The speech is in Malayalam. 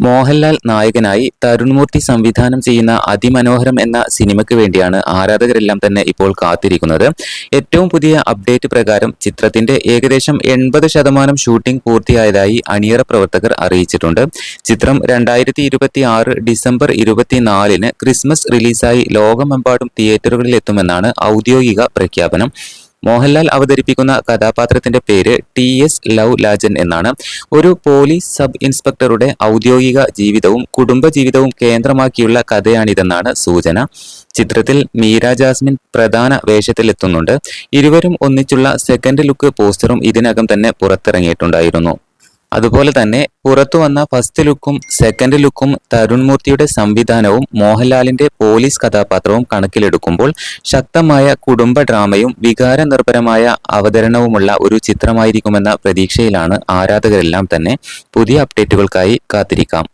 മോഹൻലാൽ നായകനായി തരുൺമൂർത്തി സംവിധാനം ചെയ്യുന്ന അതിമനോഹരം എന്ന സിനിമയ്ക്ക് വേണ്ടിയാണ് ആരാധകരെല്ലാം തന്നെ ഇപ്പോൾ കാത്തിരിക്കുന്നത്. ഏറ്റവും പുതിയ അപ്ഡേറ്റ് പ്രകാരം ചിത്രത്തിന്റെ ഏകദേശം 80% ഷൂട്ടിംഗ് പൂർത്തിയായതായി അണിയറ പ്രവർത്തകർ അറിയിച്ചിട്ടുണ്ട്. ചിത്രം 2026 ഡിസംബർ 24-ന് ക്രിസ്മസ് റിലീസായി ലോകമെമ്പാടും തിയേറ്ററുകളിൽ എത്തുമെന്നാണ് ഔദ്യോഗിക പ്രഖ്യാപനം. മോഹൻലാൽ അവതരിപ്പിക്കുന്ന കഥാപാത്രത്തിന്റെ പേര് TS ലവ് ലാജൻ എന്നാണ്. ഒരു പോലീസ് സബ് ഇൻസ്പെക്ടറുടെ ഔദ്യോഗിക ജീവിതവും കുടുംബജീവിതവും കേന്ദ്രമാക്കിയുള്ള കഥയാണിതെന്നാണ് സൂചന. ചിത്രത്തിൽ മീര ജാസ്മിൻ പ്രധാന വേഷത്തിലെത്തുന്നുണ്ട്. ഇരുവരും ഒന്നിച്ചുള്ള സെക്കൻഡ് ലുക്ക് പോസ്റ്ററും ഇതിനകം തന്നെ പുറത്തിറങ്ങിയിട്ടുണ്ടായിരുന്നു. അതുപോലെ തന്നെ പുറത്തു വന്ന ഫസ്റ്റ് ലുക്കും സെക്കൻഡ് ലുക്കും തരുൺമൂർത്തിയുടെ സംവിധാനവും മോഹൻലാലിന്റെ പോലീസ് കഥാപാത്രവും കണക്കിലെടുക്കുമ്പോൾ ശക്തമായ കുടുംബ ഡ്രാമയും വികാരനിർഭരമായ അവതരണവുമുള്ള ഒരു ചിത്രമായിരിക്കുമെന്ന പ്രതീക്ഷയിലാണ് ആരാധകരെല്ലാം തന്നെ. പുതിയ അപ്ഡേറ്റുകൾക്കായി കാത്തിരിക്കാം.